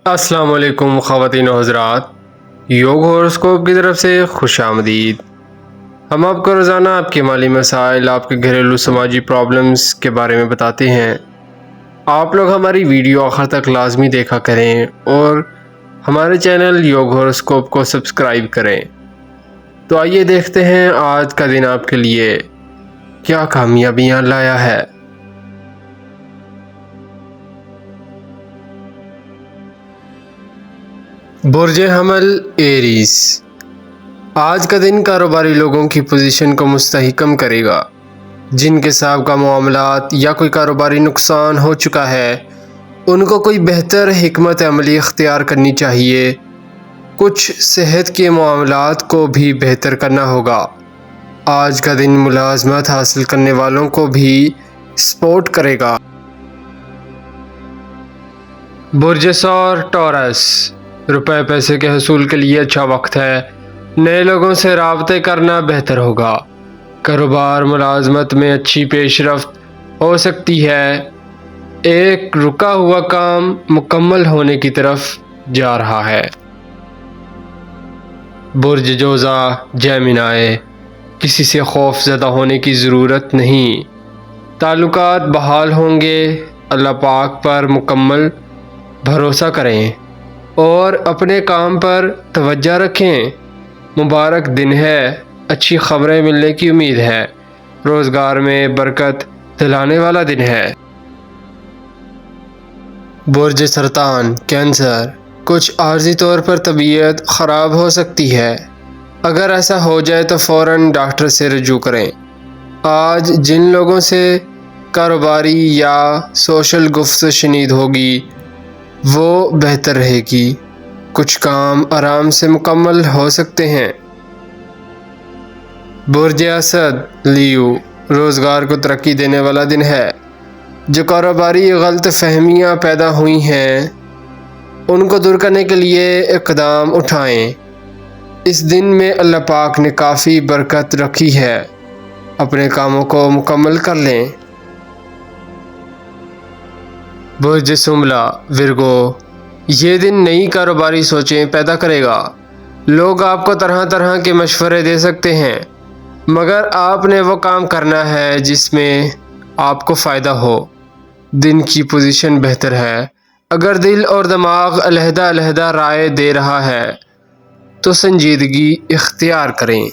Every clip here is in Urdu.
السلام علیکم خواتین و حضرات، یوگ ہوراسکوپ کی طرف سے خوش آمدید۔ ہم آپ کو روزانہ آپ کے مالی مسائل، آپ کے گھریلو سماجی پرابلمز کے بارے میں بتاتے ہیں۔ آپ لوگ ہماری ویڈیو آخر تک لازمی دیکھا کریں اور ہمارے چینل یوگ ہوراسکوپ کو سبسکرائب کریں۔ تو آئیے دیکھتے ہیں آج کا دن آپ کے لیے کیا کامیابیاں لایا ہے۔ برج حمل ایریز، آج کا دن کاروباری لوگوں کی پوزیشن کو مستحکم کرے گا۔ جن کے سابقہ معاملات یا کوئی کاروباری نقصان ہو چکا ہے ان کو کوئی بہتر حکمت عملی اختیار کرنی چاہیے۔ کچھ صحت کے معاملات کو بھی بہتر کرنا ہوگا۔ آج کا دن ملازمت حاصل کرنے والوں کو بھی سپورٹ کرے گا۔ برج ثور ٹورس، روپے پیسے کے حصول کے لیے اچھا وقت ہے۔ نئے لوگوں سے رابطے کرنا بہتر ہوگا۔ کاروبار ملازمت میں اچھی پیش رفت ہو سکتی ہے۔ ایک رکا ہوا کام مکمل ہونے کی طرف جا رہا ہے۔ برج جوزا جیمنائی، کسی سے خوف زدہ ہونے کی ضرورت نہیں۔ تعلقات بحال ہوں گے۔ اللہ پاک پر مکمل بھروسہ کریں اور اپنے کام پر توجہ رکھیں۔ مبارک دن ہے، اچھی خبریں ملنے کی امید ہے۔ روزگار میں برکت دلانے والا دن ہے۔ برج سرطان کینسر، کچھ عارضی طور پر طبیعت خراب ہو سکتی ہے۔ اگر ایسا ہو جائے تو فوراً ڈاکٹر سے رجوع کریں۔ آج جن لوگوں سے کاروباری یا سوشل گفت و شنید ہوگی وہ بہتر رہے گی۔ کچھ کام آرام سے مکمل ہو سکتے ہیں۔ برج اسد لیو، روزگار کو ترقی دینے والا دن ہے۔ جو کاروباری غلط فہمیاں پیدا ہوئی ہیں ان کو دور کرنے کے لیے اقدام اٹھائیں۔ اس دن میں اللہ پاک نے کافی برکت رکھی ہے، اپنے کاموں کو مکمل کر لیں۔ برج شملہ ورگو، یہ دن نئی کاروباری سوچیں پیدا کرے گا۔ لوگ آپ کو طرح طرح کے مشورے دے سکتے ہیں مگر آپ نے وہ کام کرنا ہے جس میں آپ کو فائدہ ہو۔ دن کی پوزیشن بہتر ہے۔ اگر دل اور دماغ علیحدہ علیحدہ رائے دے رہا ہے تو سنجیدگی اختیار کریں۔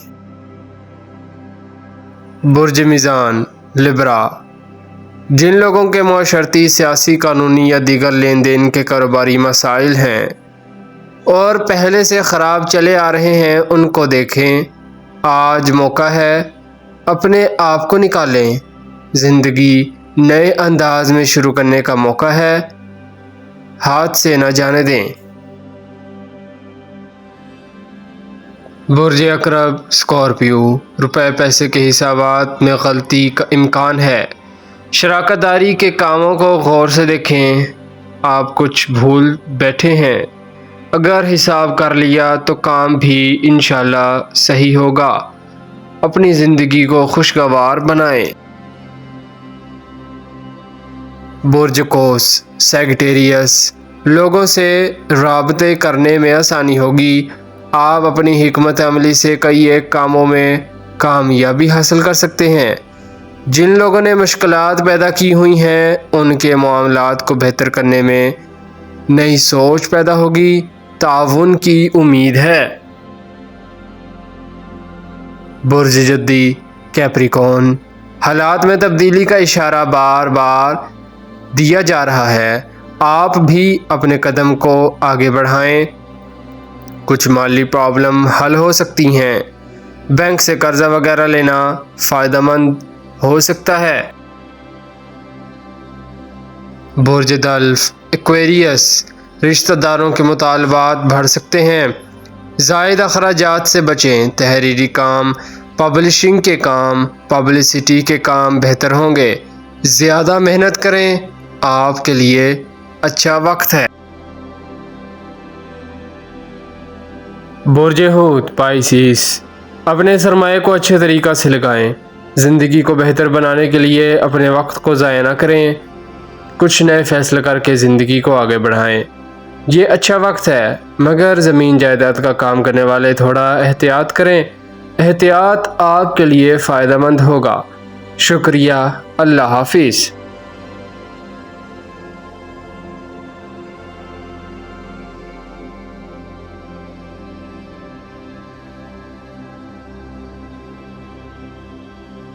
برج میزان لبرا، جن لوگوں کے معاشرتی، سیاسی، قانونی یا دیگر لین دین کے کاروباری مسائل ہیں اور پہلے سے خراب چلے آ رہے ہیں ان کو دیکھیں۔ آج موقع ہے، اپنے آپ کو نکالیں۔ زندگی نئے انداز میں شروع کرنے کا موقع ہے، ہاتھ سے نہ جانے دیں۔ برج عقرب اسکارپیو، روپے پیسے کے حسابات میں غلطی کا امکان ہے۔ شراکت داری کے کاموں کو غور سے دیکھیں۔ آپ کچھ بھول بیٹھے ہیں، اگر حساب کر لیا تو کام بھی انشاءاللہ صحیح ہوگا۔ اپنی زندگی کو خوشگوار بنائیں۔ برج قوس سیگیٹیریس، لوگوں سے رابطے کرنے میں آسانی ہوگی۔ آپ اپنی حکمت عملی سے کئی ایک کاموں میں کامیابی حاصل کر سکتے ہیں۔ جن لوگوں نے مشکلات پیدا کی ہوئی ہیں ان کے معاملات کو بہتر کرنے میں نئی سوچ پیدا ہوگی۔ تعاون کی امید ہے۔ برج جدی کیپریکون، حالات میں تبدیلی کا اشارہ بار بار دیا جا رہا ہے۔ آپ بھی اپنے قدم کو آگے بڑھائیں۔ کچھ مالی پرابلم حل ہو سکتی ہیں۔ بینک سے قرضہ وغیرہ لینا فائدہ مند ہو سکتا ہے۔ برج دلف ایکویریس، رشتہ داروں کے مطالبات بڑھ سکتے ہیں۔ زائد اخراجات سے بچیں۔ تحریری کام، پبلشنگ کے کام، پبلسٹی کے کام بہتر ہوں گے۔ زیادہ محنت کریں، آپ کے لیے اچھا وقت ہے۔ برج حوت پائسیس، اپنے سرمایہ کو اچھے طریقہ سے لگائیں۔ زندگی کو بہتر بنانے کے لیے اپنے وقت کو ضائع نہ کریں۔ کچھ نئے فیصلے کر کے زندگی کو آگے بڑھائیں۔ یہ اچھا وقت ہے، مگر زمین جائیداد کا کام کرنے والے تھوڑا احتیاط کریں۔ احتیاط آپ کے لیے فائدہ مند ہوگا۔ شکریہ، اللہ حافظ۔